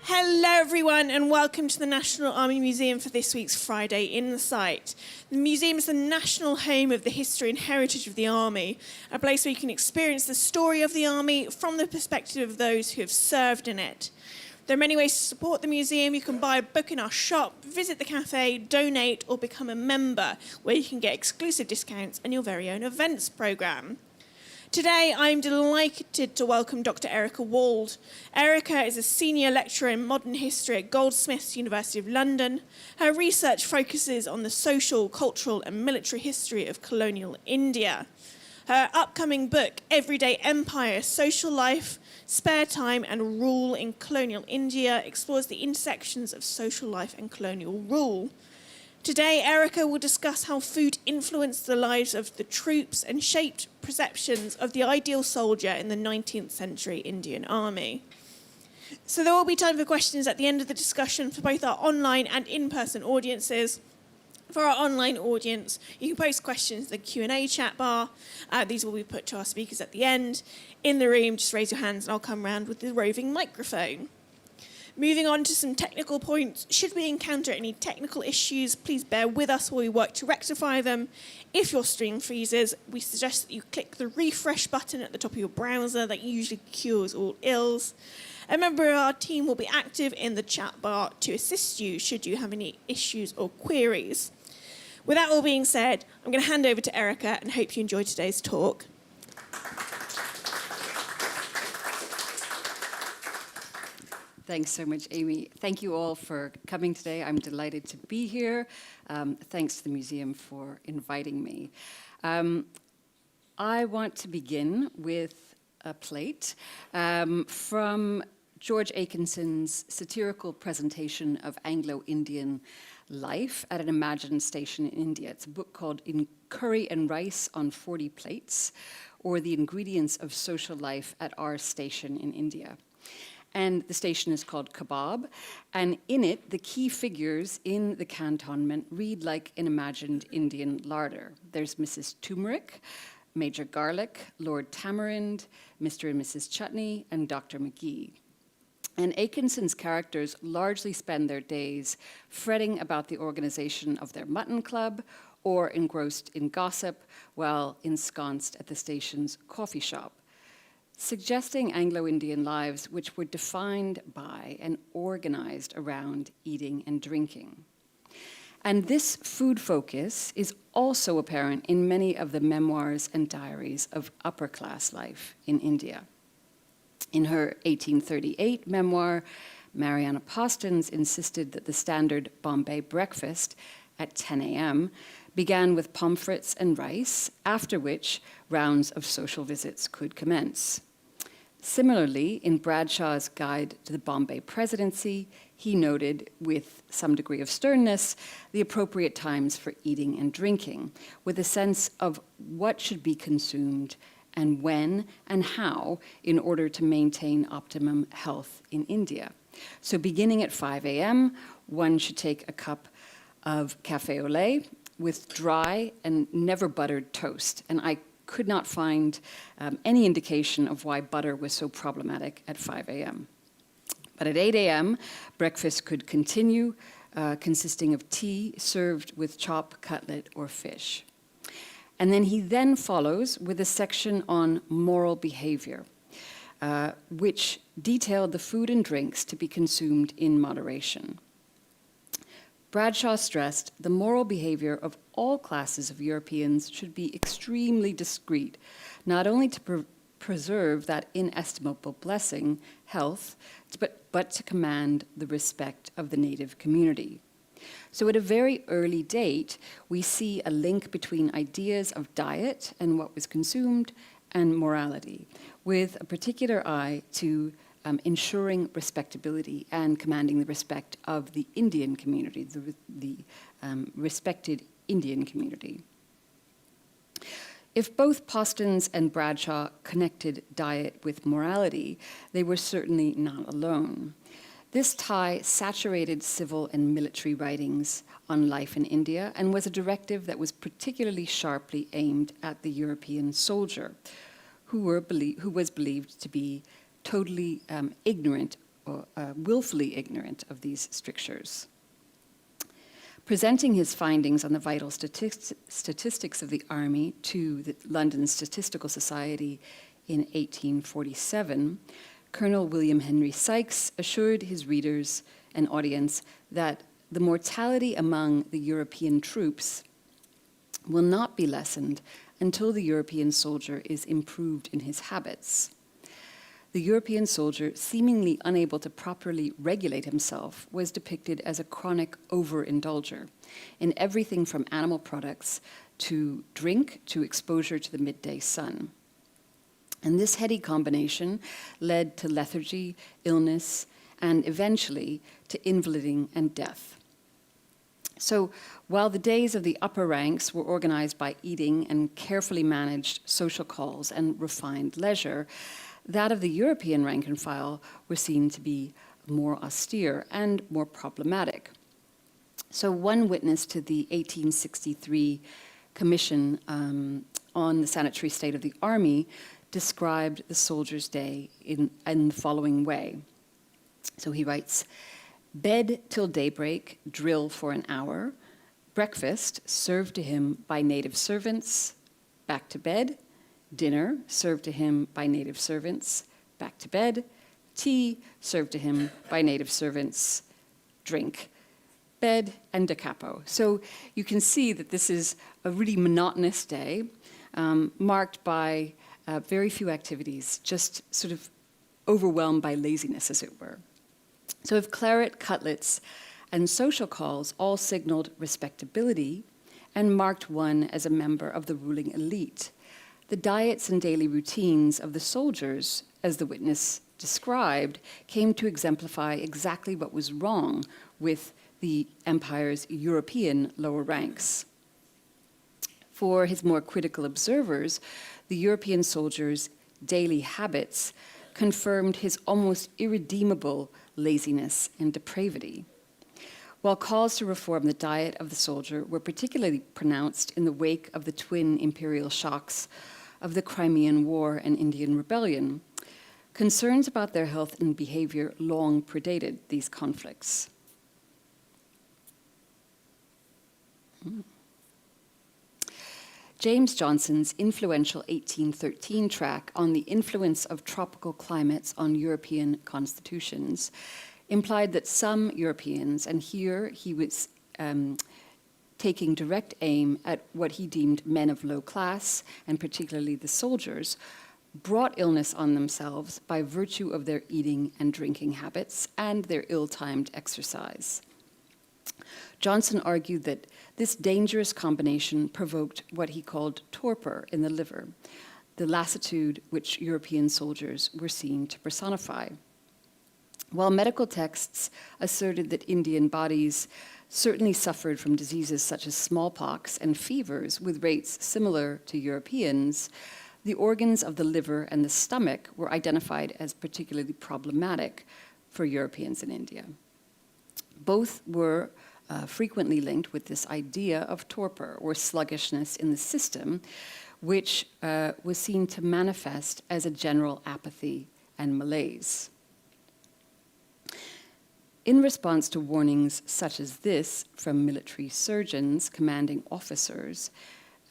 Hello everyone and welcome to the National Army Museum for this week's Friday Insight. The museum is the national home of the history and heritage of the Army, a place where you can experience the story of the Army from the perspective of those who have served in it. There are many ways to support the museum. You can buy a book in our shop, visit the cafe, donate or become a member, where you can get exclusive discounts and your very own events programme. Today, I'm delighted to welcome Dr. Erica Wald. Erica is a senior lecturer in modern history at Goldsmiths, University of London. Her research focuses on the social, cultural and military history of colonial India. Her upcoming book, Everyday Empire, Social Life, Spare Time and Rule in Colonial India, explores the intersections of social life and colonial rule. Today, Erica will discuss how food influenced the lives of the troops and shaped perceptions of the ideal soldier in the 19th century Indian Army. So there will be time for questions at the end of the discussion for both our online and in-person audiences. For our online audience, you can post questions in the Q&A chat bar. These will be put to our speakers at the end. In the room, just raise your hands and I'll come round with the roving microphone. Moving on to some technical points. Should we encounter any technical issues, please bear with us while we work to rectify them. If your stream freezes, we suggest that you click the refresh button at the top of your browser. That usually cures all ills. A member of our team will be active in the chat bar to assist you should you have any issues or queries. With that all being said, I'm going to hand over to Erica and hope you enjoy today's talk. Thanks so much, Amy. Thank you all for coming today. I'm delighted to be here. Thanks to the museum for inviting me. I want to begin with a plate from George Atkinson's satirical presentation of Anglo-Indian life at an imagined station in India. It's a book called In Curry and Rice on 40 Plates, or The Ingredients of Social Life at Our Station in India. And the station is called Kebab, and in it, the key figures in the cantonment read like an imagined Indian larder. There's Mrs. Turmeric, Major Garlic, Lord Tamarind, Mr. and Mrs. Chutney, and Dr. McGee. And Atkinson's characters largely spend their days fretting about the organization of their mutton club or engrossed in gossip while ensconced at the station's coffee shop, suggesting Anglo-Indian lives which were defined by and organized around eating and drinking. And this food focus is also apparent in many of the memoirs and diaries of upper-class life in India. In her 1838 memoir, Mariana Postins insisted that the standard Bombay breakfast at 10 a.m. began with pommes frites and rice, after which rounds of social visits could commence. Similarly, in Bradshaw's Guide to the Bombay Presidency, he noted, with some degree of sternness, the appropriate times for eating and drinking, with a sense of what should be consumed and when and how in order to maintain optimum health in India. So beginning at 5 a.m., one should take a cup of café au lait with dry and never buttered toast. And I could not find any indication of why butter was so problematic at 5 a.m. But at 8 a.m., breakfast could continue, consisting of tea served with chop, cutlet, or fish. And then he then follows with a section on moral behavior, which detailed the food and drinks to be consumed in moderation. Bradshaw stressed the moral behavior of all classes of Europeans should be extremely discreet, not only to preserve that inestimable blessing, health, but to command the respect of the native community. So at a very early date, we see a link between ideas of diet and what was consumed and morality, with a particular eye to ensuring respectability and commanding the respect of the Indian community, the respected Indian community. If both Postins and Bradshaw connected diet with morality, they were certainly not alone. This tie saturated civil and military writings on life in India and was a directive that was particularly sharply aimed at the European soldier, who was believed to be totally ignorant willfully ignorant of these strictures. Presenting his findings on the vital statistics of the army to the London Statistical Society in 1847, Colonel William Henry Sykes assured his readers and audience that the mortality among the European troops will not be lessened until the European soldier is improved in his habits. The European soldier, seemingly unable to properly regulate himself, was depicted as a chronic overindulger in everything from animal products to drink to exposure to the midday sun. And this heady combination led to lethargy, illness, and eventually to invaliding and death. So while the days of the upper ranks were organized by eating and carefully managed social calls and refined leisure, that of the European rank and file were seen to be more austere and more problematic. So one witness to the 1863 Commission on the Sanitary State of the Army described the soldier's day in the following way. So he writes, "Bed till daybreak, drill for an hour, breakfast served to him by native servants, back to bed, dinner served to him by native servants, back to bed, tea served to him by native servants, drink, bed, and da capo." So you can see that this is a really monotonous day, marked by very few activities, just sort of overwhelmed by laziness, as it were. So if claret, cutlets, and social calls all signaled respectability and marked one as a member of the ruling elite, the diets and daily routines of the soldiers, as the witness described, came to exemplify exactly what was wrong with the empire's European lower ranks. For his more critical observers, the European soldiers' daily habits confirmed his almost irredeemable laziness and depravity. While calls to reform the diet of the soldier were particularly pronounced in the wake of the twin imperial shocks of the Crimean War and Indian Rebellion, concerns about their health and behavior long predated these conflicts. James Johnson's influential 1813 tract on the influence of tropical climates on European constitutions implied that some Europeans, and here he was taking direct aim at what he deemed men of low class, and particularly the soldiers, brought illness on themselves by virtue of their eating and drinking habits and their ill-timed exercise. Johnson argued that this dangerous combination provoked what he called torpor in the liver, the lassitude which European soldiers were seen to personify. While medical texts asserted that Indian bodies certainly suffered from diseases such as smallpox and fevers with rates similar to Europeans, the organs of the liver and the stomach were identified as particularly problematic for Europeans in India. Both were frequently linked with this idea of torpor or sluggishness in the system, which was seen to manifest as a general apathy and malaise. In response to warnings such as this from military surgeons, commanding officers,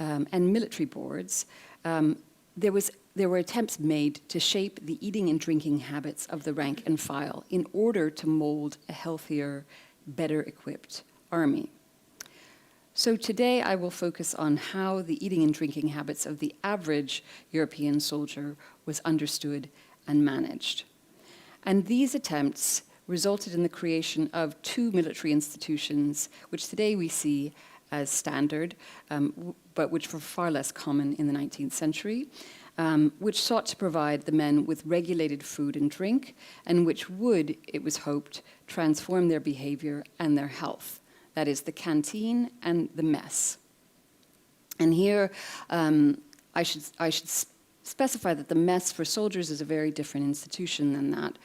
and military boards, there were attempts made to shape the eating and drinking habits of the rank and file in order to mold a healthier, better equipped army. So today I will focus on how the eating and drinking habits of the average European soldier was understood and managed. And these attempts resulted in the creation of two military institutions, which today we see as standard, but which were far less common in the 19th century, which sought to provide the men with regulated food and drink, and which would, it was hoped, transform their behavior and their health. That is, the canteen and the mess. And here, I should specify that the mess for soldiers is a very different institution than that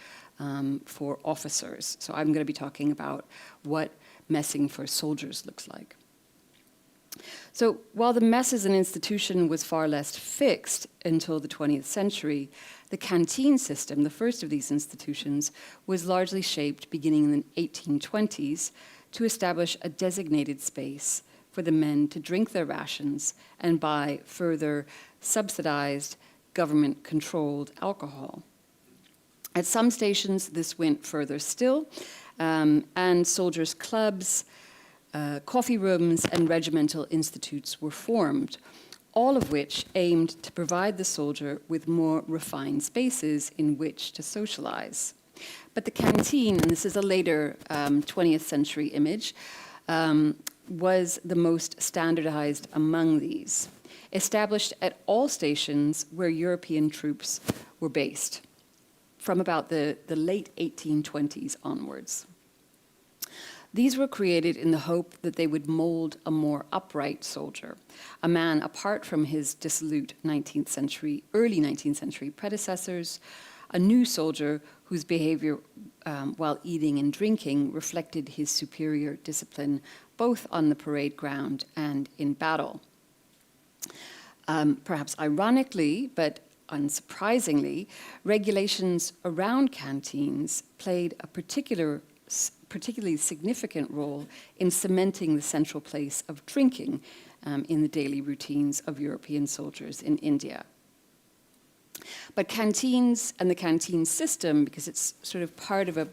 for officers. So I'm going to be talking about what messing for soldiers looks like. So while the mess as an institution was far less fixed until the 20th century, the canteen system, the first of these institutions, was largely shaped beginning in the 1820s to establish a designated space for the men to drink their rations and buy further subsidized, government-controlled alcohol. At some stations, this went further still, and soldiers' clubs, coffee rooms, and regimental institutes were formed, all of which aimed to provide the soldier with more refined spaces in which to socialize. But the canteen, and this is a later 20th century image, was the most standardized among these, established at all stations where European troops were based, from about the late 1820s onwards. These were created in the hope that they would mold a more upright soldier, a man apart from his dissolute early 19th century predecessors, a new soldier whose behavior while eating and drinking reflected his superior discipline both on the parade ground and in battle. Perhaps ironically, but unsurprisingly, regulations around canteens played a particularly significant role in cementing the central place of drinking in the daily routines of European soldiers in India. But canteens and the canteen system, because it's sort of part of a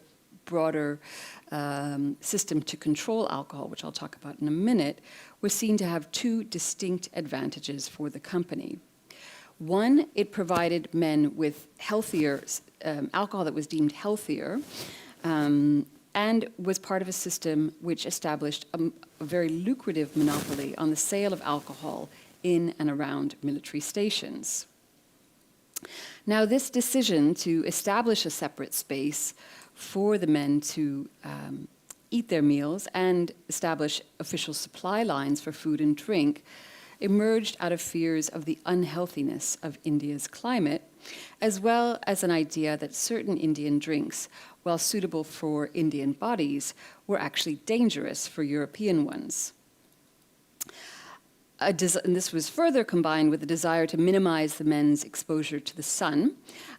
broader system to control alcohol, which I'll talk about in a minute, were seen to have two distinct advantages for the company. One, it provided men with healthier, alcohol that was deemed healthier, and was part of a system which established a very lucrative monopoly on the sale of alcohol in and around military stations. Now, this decision to establish a separate space for the men to eat their meals and establish official supply lines for food and drink emerged out of fears of the unhealthiness of India's climate, as well as an idea that certain Indian drinks, while suitable for Indian bodies, were actually dangerous for European ones. And this was further combined with the desire to minimize the men's exposure to the sun,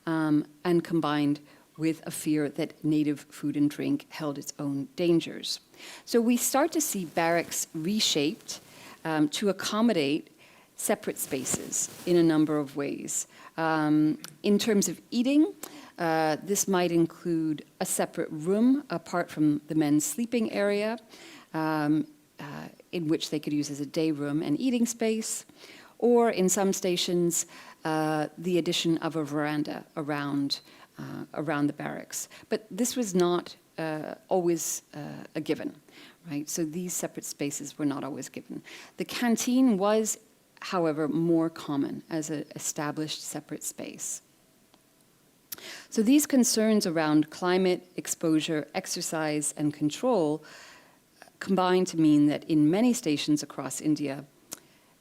and combined with a fear that native food and drink held its own dangers. So we start to see barracks reshaped to accommodate separate spaces in a number of ways. In terms of eating, this might include a separate room apart from the men's sleeping area, in which they could use as a day room and eating space, or in some stations, the addition of a veranda around the barracks. But this was not always a given, right? So these separate spaces were not always given. The canteen was, however, more common as an established separate space. So these concerns around climate, exposure, exercise, and control combined to mean that in many stations across India,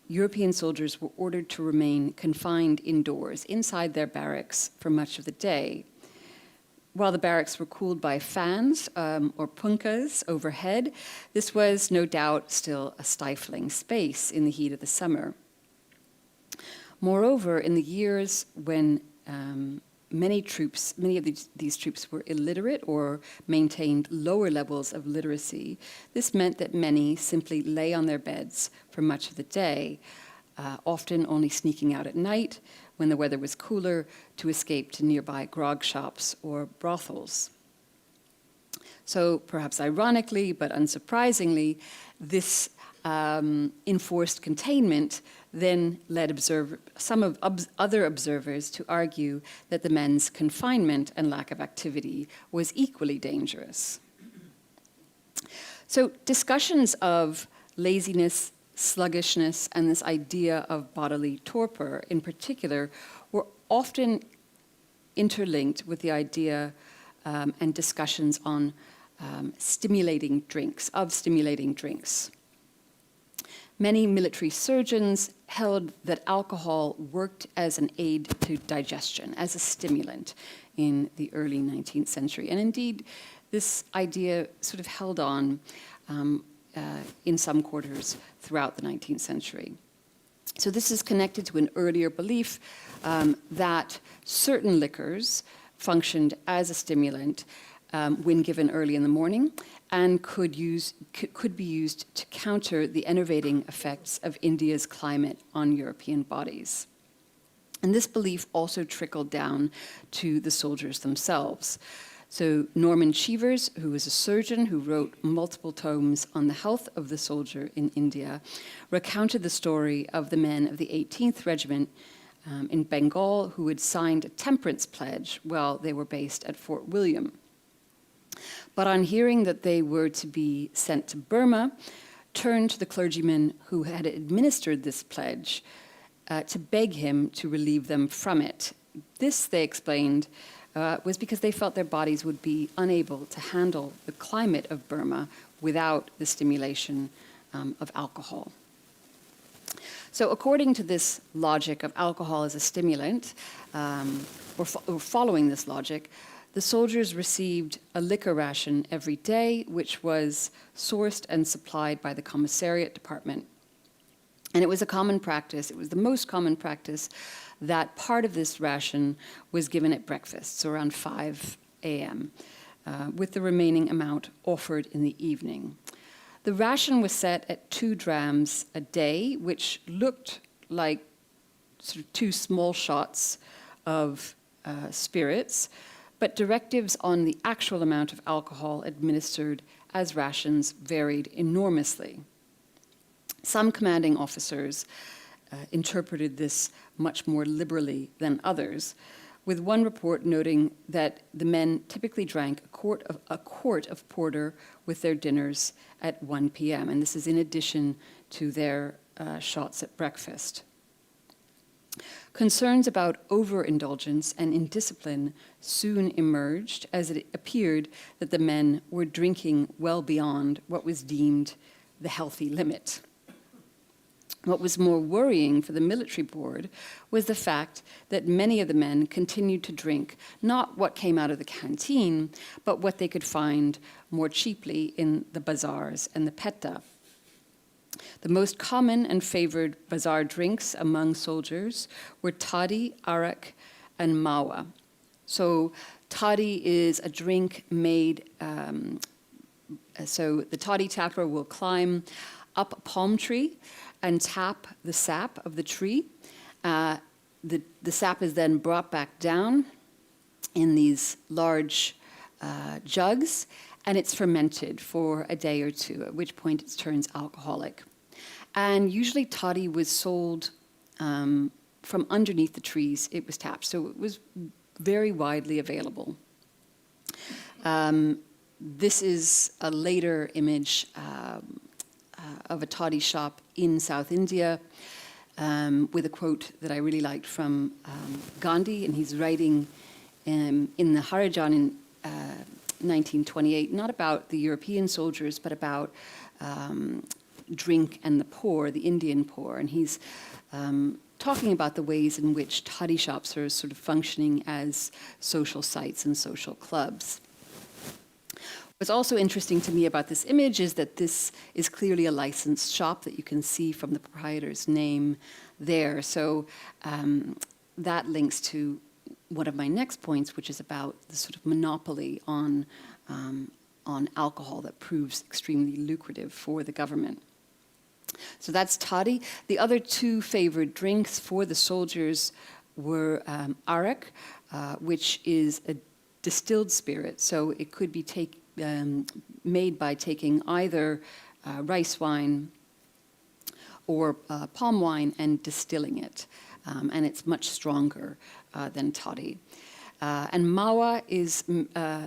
European soldiers were ordered to remain confined indoors, inside their barracks for much of the day. While the barracks were cooled by fans or punkas overhead, this was no doubt still a stifling space in the heat of the summer. Moreover, in the years when many of these troops were illiterate or maintained lower levels of literacy, this meant that many simply lay on their beds for much of the day, often only sneaking out at night when the weather was cooler to escape to nearby grog shops or brothels. So perhaps ironically, but unsurprisingly, this enforced containment then led some other observers to argue that the men's confinement and lack of activity was equally dangerous. So discussions of laziness, sluggishness, and this idea of bodily torpor in particular were often interlinked with the idea and discussions on stimulating drinks. Many military surgeons held that alcohol worked as an aid to digestion, as a stimulant in the early 19th century. And indeed, this idea sort of held on in some quarters throughout the 19th century. So this is connected to an earlier belief that certain liquors functioned as a stimulant when given early in the morning and could be used to counter the enervating effects of India's climate on European bodies. And this belief also trickled down to the soldiers themselves. So Norman Cheevers, who was a surgeon who wrote multiple tomes on the health of the soldier in India, recounted the story of the men of the 18th Regiment in Bengal who had signed a temperance pledge while they were based at Fort William. But on hearing that they were to be sent to Burma, turned to the clergyman who had administered this pledge to beg him to relieve them from it. This, they explained, was because they felt their bodies would be unable to handle the climate of Burma without the stimulation of alcohol. So according to this logic of alcohol as a stimulant, or following this logic, the soldiers received a liquor ration every day, which was sourced and supplied by the commissariat department. And it was a common practice, it was the most common practice, that part of this ration was given at breakfast, so around 5 a.m., with the remaining amount offered in the evening. The ration was set at 2 drams a day, which looked like sort of 2 small shots of spirits, but directives on the actual amount of alcohol administered as rations varied enormously. Some commanding officers interpreted this much more liberally than others, with one report noting that the men typically drank a quart of porter with their dinners at 1 p.m., and this is in addition to their shots at breakfast. Concerns about overindulgence and indiscipline soon emerged as it appeared that the men were drinking well beyond what was deemed the healthy limit. What was more worrying for the military board was the fact that many of the men continued to drink not what came out of the canteen, but what they could find more cheaply in the bazaars and the petta. The most common and favored bazaar drinks among soldiers were toddy, arak, and mawa. So toddy is a drink made, so the toddy tapper will climb up a palm tree and tap the sap of the tree. The sap is then brought back down in these large jugs, and it's fermented for a day or two, at which point it turns alcoholic. And usually toddy was sold from underneath the trees it was tapped, so it was very widely available. This is a later image of a toddy shop in South India, with a quote that I really liked from Gandhi, and he's writing in the Harijan in 1928, not about the European soldiers, but about drink and the poor, the Indian poor, and he's talking about the ways in which toddy shops are sort of functioning as social sites and social clubs. What's also interesting to me about this image is that this is clearly a licensed shop that you can see from the proprietor's name there. So that links to one of my next points, which is about the sort of monopoly on alcohol that proves extremely lucrative for the government. So that's toddy. The other 2 favored drinks for the soldiers were arak, which is a distilled spirit. So it could be made by taking either rice wine or palm wine and distilling it. And it's much stronger than toddy. And mawa is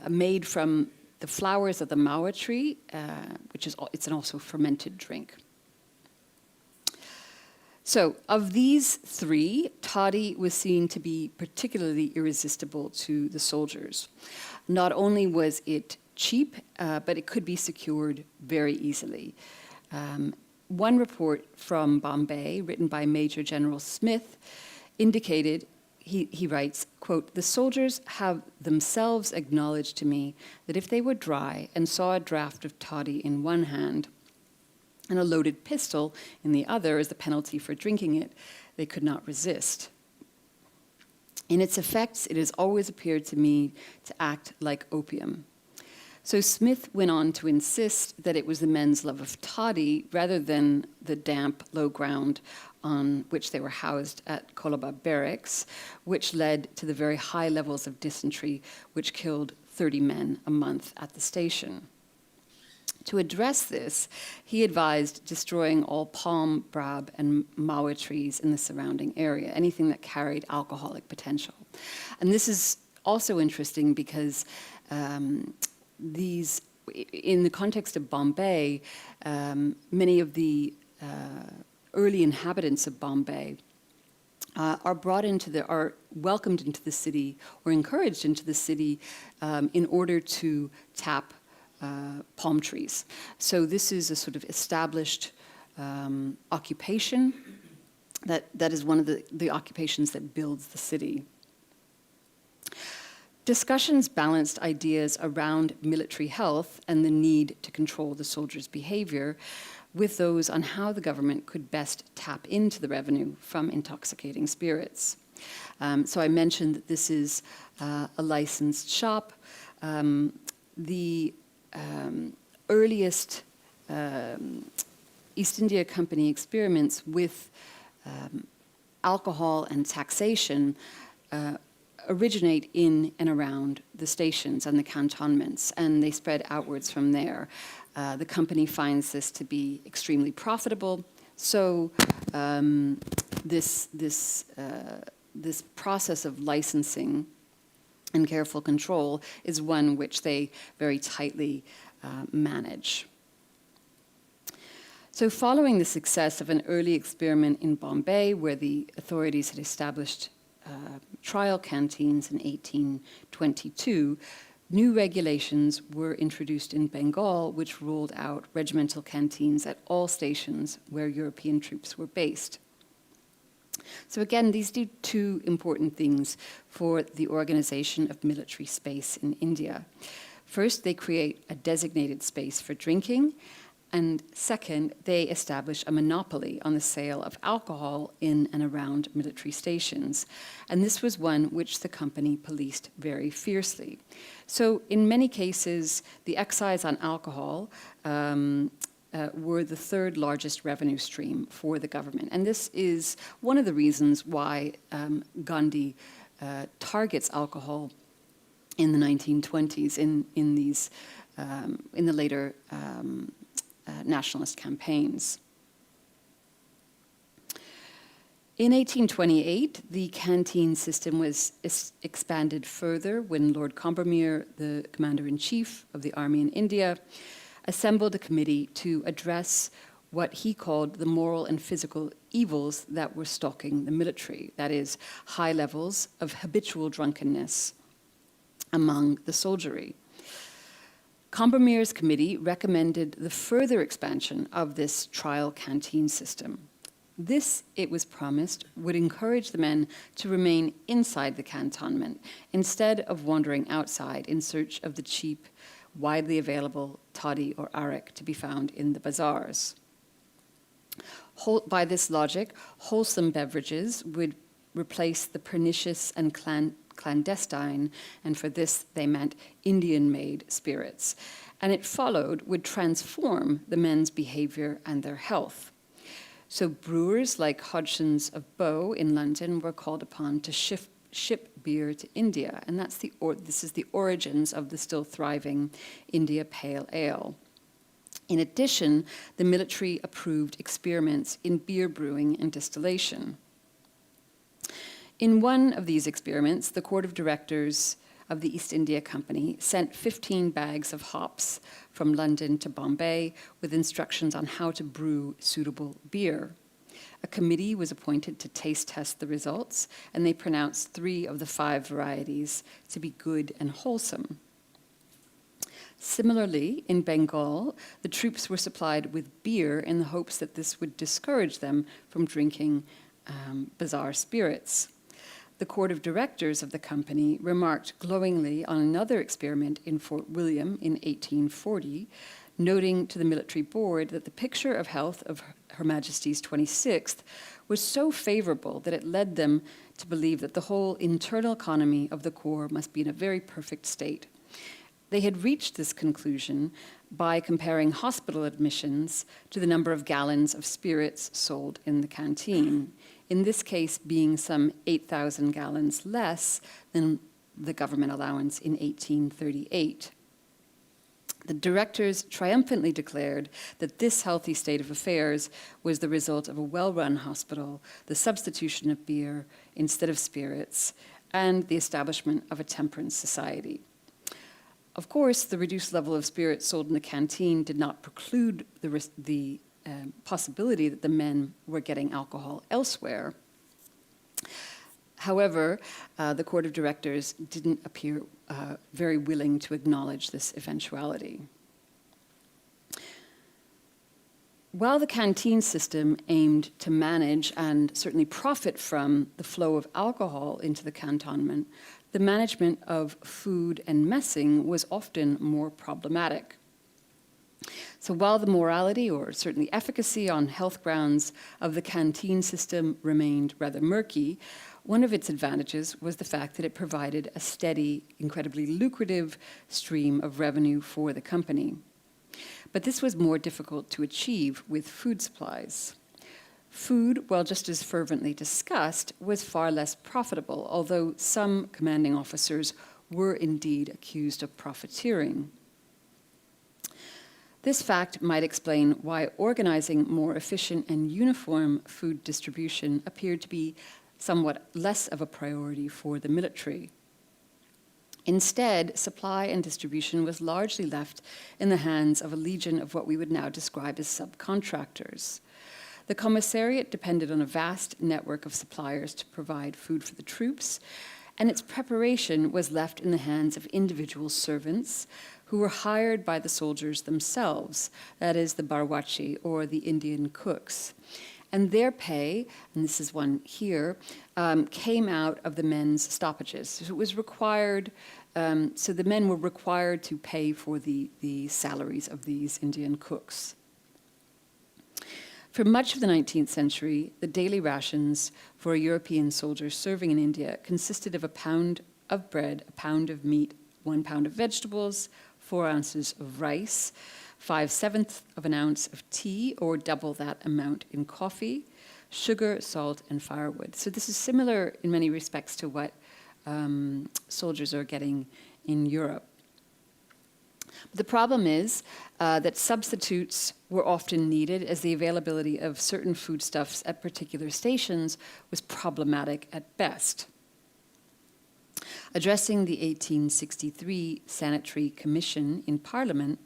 made from the flowers of the mawa tree, it's an also fermented drink. So of these 3, toddy was seen to be particularly irresistible to the soldiers. Not only was it cheap, but it could be secured very easily. One report from Bombay, written by Major General Smith, indicated, he writes, quote, "The soldiers have themselves acknowledged to me that if they were dry and saw a draught of toddy in one hand, and a loaded pistol in the other as the penalty for drinking it, they could not resist. In its effects, it has always appeared to me to act like opium. So Smith went on to insist that it was the men's love of toddy rather than the damp, low ground on which they were housed at Colaba Barracks, which led to the very high levels of dysentery which killed 30 men a month at the station. To address this, he advised destroying all palm, brab, and mawa trees in the surrounding area, anything that carried alcoholic potential. And this is also interesting because these, in the context of Bombay, many of the early inhabitants of Bombay are welcomed into the city or encouraged into the city in order to tap palm trees. So this is a sort of established occupation that is one of the occupations that builds the city. Discussions balanced ideas around military health and the need to control the soldiers' behavior with those on how the government could best tap into the revenue from intoxicating spirits. So I mentioned that this is a licensed shop. The earliest East India Company experiments with alcohol and taxation originate in and around the stations and the cantonments, and they spread outwards from there. The company finds this to be extremely profitable, so this process of licensing and careful control is one which they very tightly manage. So following the success of an early experiment in Bombay, where the authorities had established trial canteens in 1822, new regulations were introduced in Bengal, which ruled out regimental canteens at all stations where European troops were based. So again, these do two important things for the organization of military space in India. First, they create a designated space for drinking, and second, they establish a monopoly on the sale of alcohol in and around military stations. And this was one which the company policed very fiercely. So in many cases, the excise on alcohol were the third largest revenue stream for the government. And this is one of the reasons why Gandhi targets alcohol in the 1920s in the later nationalist campaigns. In 1828, the canteen system was expanded further when Lord Combermere, the commander-in-chief of the army in India, assembled a committee to address what he called the moral and physical evils that were stalking the military, that is, high levels of habitual drunkenness among the soldiery. Combermere's committee recommended the further expansion of this trial canteen system. This, it was promised, would encourage the men to remain inside the cantonment instead of wandering outside in search of the cheap, widely available toddy or arak to be found in the bazaars. By this logic, wholesome beverages would replace the pernicious and clandestine, and for this they meant Indian-made spirits. And it followed would transform the men's behavior and their health. So brewers like Hodgson's of Bow in London were called upon to ship beer to India, and this is the origins of the still thriving India Pale Ale. In addition, the military approved experiments in beer brewing and distillation. In one of these experiments, the Court of Directors of the East India Company sent 15 bags of hops from London to Bombay with instructions on how to brew suitable beer. A committee was appointed to taste test the results, and they pronounced 3 of the 5 varieties to be good and wholesome. Similarly, in Bengal, the troops were supplied with beer in the hopes that this would discourage them from drinking Bazaar spirits. The Court of Directors of the company remarked glowingly on another experiment in Fort William in 1840, noting to the military board that the picture of health of Her Majesty's 26th was so favorable that it led them to believe that the whole internal economy of the Corps must be in a very perfect state. They had reached this conclusion by comparing hospital admissions to the number of gallons of spirits sold in the canteen, in this case being some 8,000 gallons less than the government allowance in 1838. The directors triumphantly declared that this healthy state of affairs was the result of a well-run hospital, the substitution of beer instead of spirits, and the establishment of a temperance society. Of course, the reduced level of spirits sold in the canteen did not preclude the possibility that the men were getting alcohol elsewhere. However, the Court of Directors didn't appear very willing to acknowledge this eventuality. While the canteen system aimed to manage and certainly profit from the flow of alcohol into the cantonment, the management of food and messing was often more problematic. So while the morality, or certainly efficacy on health grounds, of the canteen system remained rather murky, one of its advantages was the fact that it provided a steady, incredibly lucrative stream of revenue for the company. But this was more difficult to achieve with food supplies. Food, while just as fervently discussed, was far less profitable, although some commanding officers were indeed accused of profiteering. This fact might explain why organizing more efficient and uniform food distribution appeared to be somewhat less of a priority for the military. Instead, supply and distribution was largely left in the hands of a legion of what we would now describe as subcontractors. The commissariat depended on a vast network of suppliers to provide food for the troops, and its preparation was left in the hands of individual servants who were hired by the soldiers themselves, that is, the barwachi, or the Indian cooks. And their pay, and this is one here, came out of the men's stoppages. So it was required, so the men were required to pay for the salaries of these Indian cooks. For much of the 19th century, the daily rations for a European soldier serving in India consisted of a pound of bread, a pound of meat, 1 pound of vegetables, 4 ounces of rice, 5/7 of an ounce of tea, or double that amount in coffee, sugar, salt, and firewood. So this is similar in many respects to what soldiers are getting in Europe. The problem is that substitutes were often needed, as the availability of certain foodstuffs at particular stations was problematic at best. Addressing the 1863 Sanitary Commission in Parliament,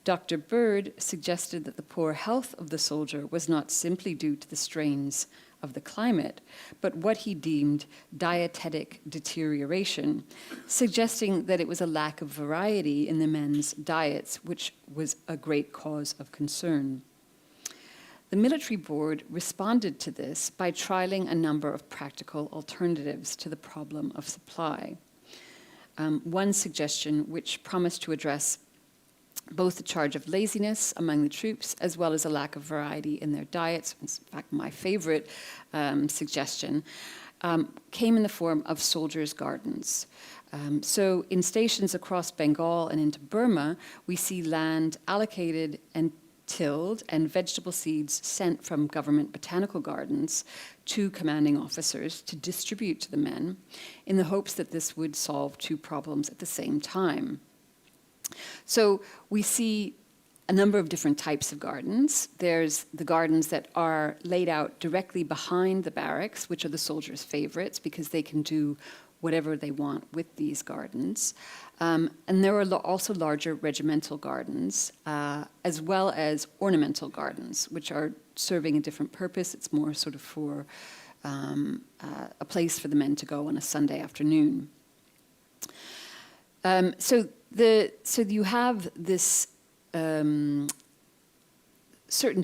Dr. Bird suggested that the poor health of the soldier was not simply due to the strains of the climate, but what he deemed dietetic deterioration, suggesting that it was a lack of variety in the men's diets, which was a great cause of concern. The military board responded to this by trialing a number of practical alternatives to the problem of supply. One suggestion, which promised to address both the charge of laziness among the troops as well as a lack of variety in their diets, in fact my favorite suggestion, came in the form of soldiers' gardens. So in stations across Bengal and into Burma, we see land allocated and tilled and vegetable seeds sent from government botanical gardens to commanding officers to distribute to the men in the hopes that this would solve two problems at the same time. So we see a number of different types of gardens. There's the gardens that are laid out directly behind the barracks, which are the soldiers' favorites because they can do whatever they want with these gardens. And there are also larger regimental gardens, as well as ornamental gardens, which are serving a different purpose. It's more sort of for a place for the men to go on a Sunday afternoon. So you have this certain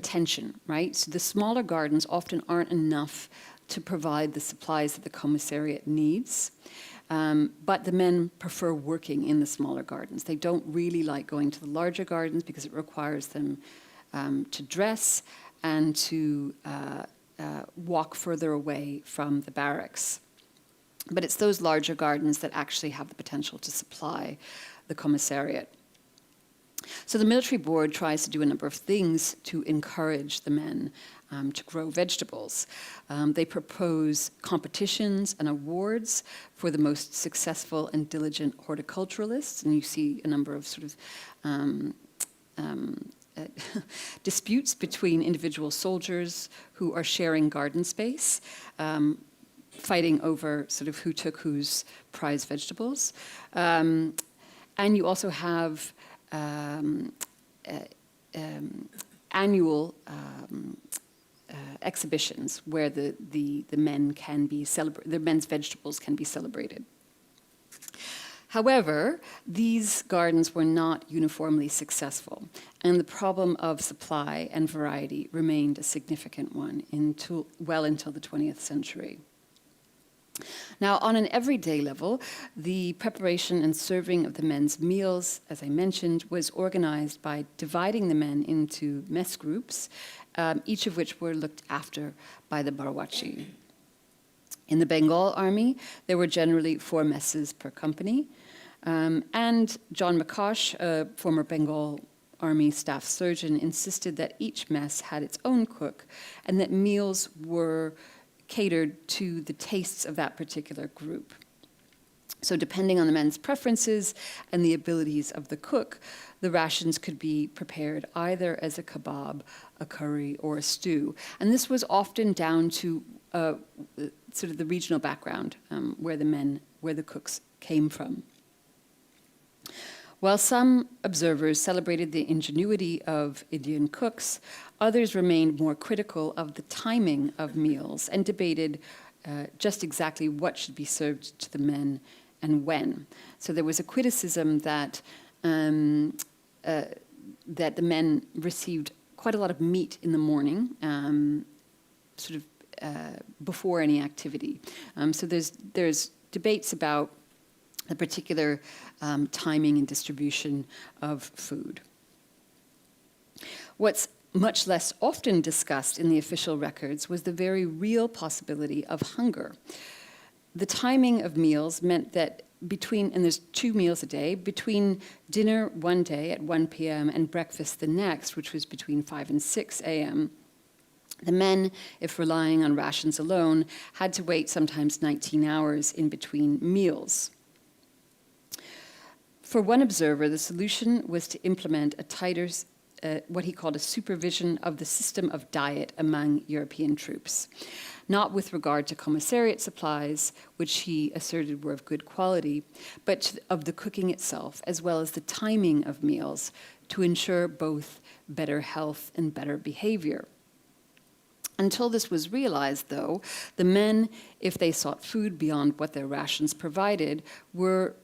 tension, right? So the smaller gardens often aren't enough to provide the supplies that the commissariat needs. But the men prefer working in the smaller gardens. They don't really like going to the larger gardens because it requires them to dress and to walk further away from the barracks. But it's those larger gardens that actually have the potential to supply the commissariat. So the military board tries to do a number of things to encourage the men to grow vegetables. They propose competitions and awards for the most successful and diligent horticulturalists, and you see a number of sort of disputes between individual soldiers who are sharing garden space, fighting over sort of who took whose prize vegetables. And you also have annual exhibitions where the men can be the men's vegetables can be celebrated. However, these gardens were not uniformly successful, and the problem of supply and variety remained a significant one well until the 20th century. Now, on an everyday level, the preparation and serving of the men's meals, as I mentioned, was organized by dividing the men into mess groups, each of which were looked after by the Barwachi. In the Bengal Army, there were generally 4 messes per company, and John McCosh, a former Bengal Army staff surgeon, insisted that each mess had its own cook and that meals were catered to the tastes of that particular group. So depending on the men's preferences and the abilities of the cook, the rations could be prepared either as a kebab, a curry, or a stew. And this was often down to sort of the regional background where the cooks came from. While some observers celebrated the ingenuity of Indian cooks, others remained more critical of the timing of meals and debated just exactly what should be served to the men and when. So there was a criticism that that the men received quite a lot of meat in the morning, sort of before any activity. So there's debates about the particular timing and distribution of food. What's much less often discussed in the official records was the very real possibility of hunger. The timing of meals meant that and there's 2 meals a day, between dinner one day at 1 p.m. and breakfast the next, which was between 5 and 6 a.m., the men, if relying on rations alone, had to wait sometimes 19 hours in between meals. For one observer, the solution was to implement a tighter, what he called a supervision of the system of diet among European troops, not with regard to commissariat supplies, which he asserted were of good quality, but of the cooking itself, as well as the timing of meals, to ensure both better health and better behavior. Until this was realized, though, the men, if they sought food beyond what their rations provided, were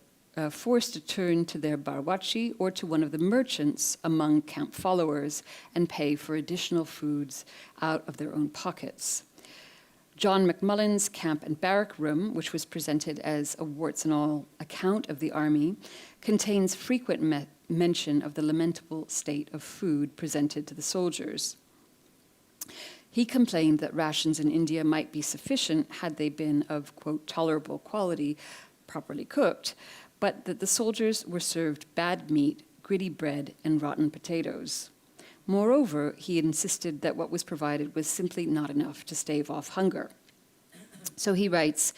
forced to turn to their barwachi or to one of the merchants among camp followers and pay for additional foods out of their own pockets. John McMullen's Camp and Barrack Room, which was presented as a warts and all account of the army, contains frequent mention of the lamentable state of food presented to the soldiers. He complained that rations in India might be sufficient had they been of, quote, tolerable quality, properly cooked, but that the soldiers were served bad meat, gritty bread, and rotten potatoes. Moreover, he insisted that what was provided was simply not enough to stave off hunger. So he writes,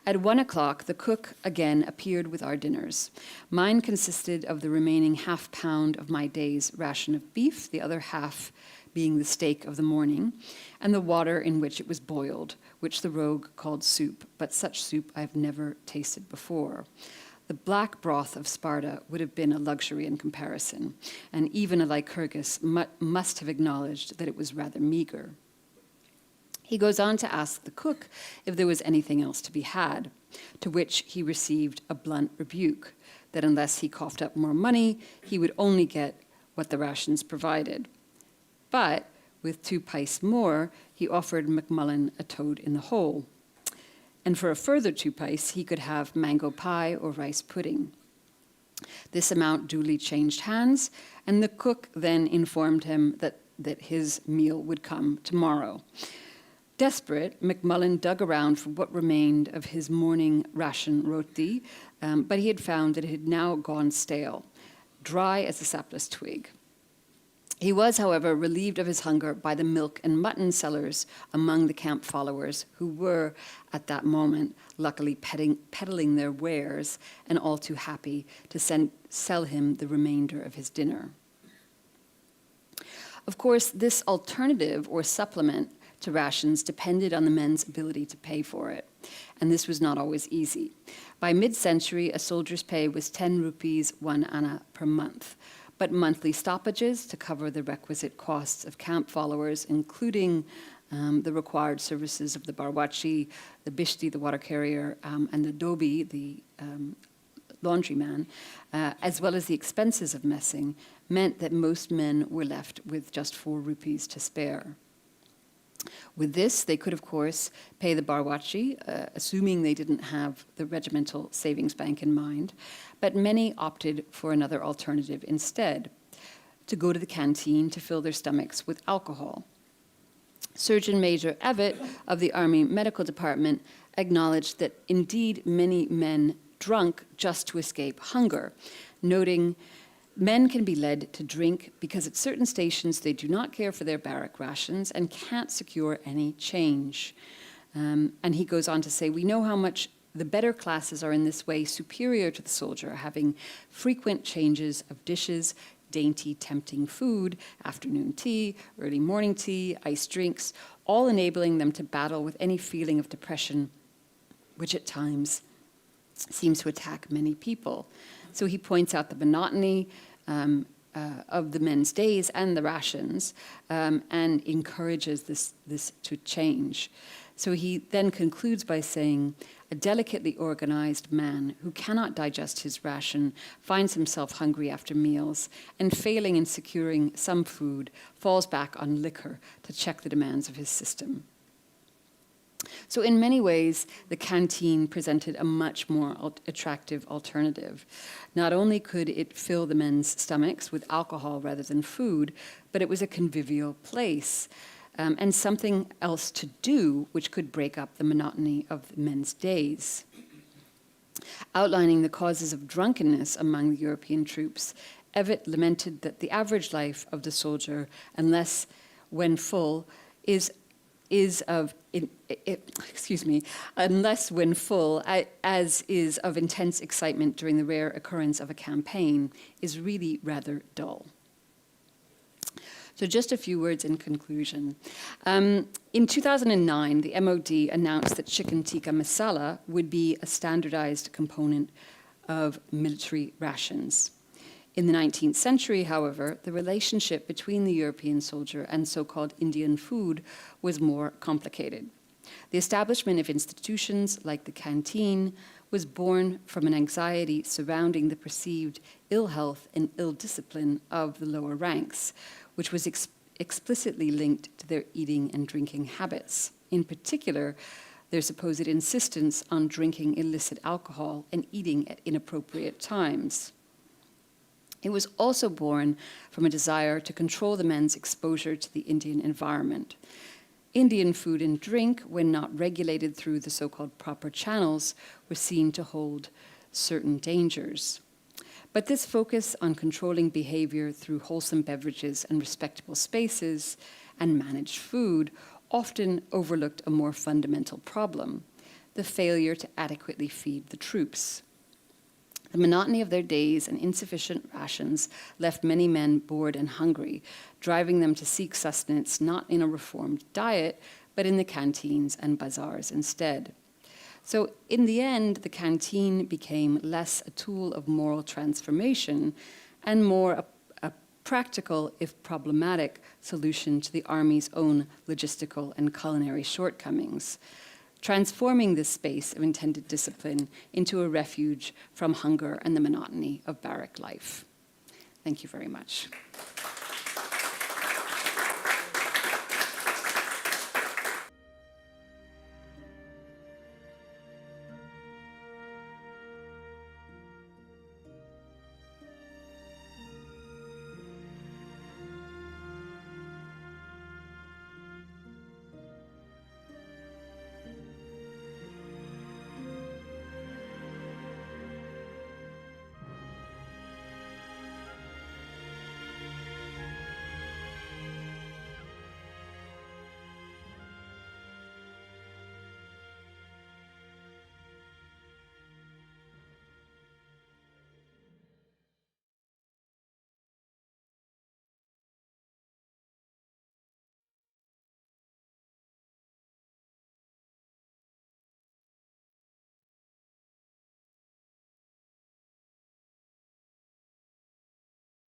"At 1 o'clock, the cook again appeared with our dinners. Mine consisted of the remaining half-pound of my day's ration of beef, the other half being the steak of the morning, and the water in which it was boiled, which the rogue called soup, but such soup I have never tasted before. The black broth of Sparta would have been a luxury in comparison, and even a Lycurgus must have acknowledged that it was rather meager." He goes on to ask the cook if there was anything else to be had, to which he received a blunt rebuke, that unless he coughed up more money, he would only get what the rations provided. But with 2 pice more, he offered McMullen a toad in the hole. And for a further 2 pice, he could have mango pie or rice pudding. This amount duly changed hands, and the cook then informed him that his meal would come tomorrow. Desperate, McMullen dug around for what remained of his morning ration roti, but he had found that it had now gone stale, dry as a sapless twig. He was, however, relieved of his hunger by the milk and mutton sellers among the camp followers, who were, at that moment, luckily peddling their wares and all too happy to sell him the remainder of his dinner. Of course, this alternative or supplement to rations depended on the men's ability to pay for it, and this was not always easy. By mid-century, a soldier's pay was 10 rupees, 1 anna per month, but monthly stoppages to cover the requisite costs of camp followers, including the required services of the barwachi, the bishti, the water carrier, and the dobi, the laundryman, as well as the expenses of messing, meant that most men were left with just 4 rupees to spare. With this, they could, of course, pay the barwachi, assuming they didn't have the regimental savings bank in mind, but many opted for another alternative instead, to go to the canteen to fill their stomachs with alcohol. Surgeon Major Evatt of the Army Medical Department acknowledged that indeed many men drunk just to escape hunger, noting, "Men can be led to drink because at certain stations they do not care for their barrack rations and can't secure any change." And he goes on to say, "We know how much the better classes are in this way superior to the soldier, having frequent changes of dishes, dainty, tempting food, afternoon tea, early morning tea, iced drinks, all enabling them to battle with any feeling of depression, which at times seems to attack many people." So he points out the monotony of the men's days and the rations, and encourages this to change. So he then concludes by saying, "A delicately organized man who cannot digest his ration finds himself hungry after meals, and failing in securing some food, falls back on liquor to check the demands of his system." So in many ways, the canteen presented a much more attractive alternative. Not only could it fill the men's stomachs with alcohol rather than food, but it was a convivial place, and something else to do which could break up the monotony of the men's days. Outlining the causes of drunkenness among the European troops, Evatt lamented that the average life of the soldier, unless when full, as is of intense excitement during the rare occurrence of a campaign, is really rather dull. So just a few words in conclusion. In 2009, the MOD announced that chicken tikka masala would be a standardized component of military rations. In the 19th century, however, the relationship between the European soldier and so-called Indian food was more complicated. The establishment of institutions like the canteen was born from an anxiety surrounding the perceived ill health and ill discipline of the lower ranks, which was explicitly linked to their eating and drinking habits. In particular, their supposed insistence on drinking illicit alcohol and eating at inappropriate times. It was also born from a desire to control the men's exposure to the Indian environment. Indian food and drink, when not regulated through the so-called proper channels, were seen to hold certain dangers. But this focus on controlling behavior through wholesome beverages and respectable spaces and managed food often overlooked a more fundamental problem: the failure to adequately feed the troops. The monotony of their days and insufficient rations left many men bored and hungry, driving them to seek sustenance not in a reformed diet, but in the canteens and bazaars instead. So in the end, the canteen became less a tool of moral transformation and more a practical, if problematic, solution to the Army's own logistical and culinary shortcomings, transforming this space of intended discipline into a refuge from hunger and the monotony of barrack life. Thank you very much.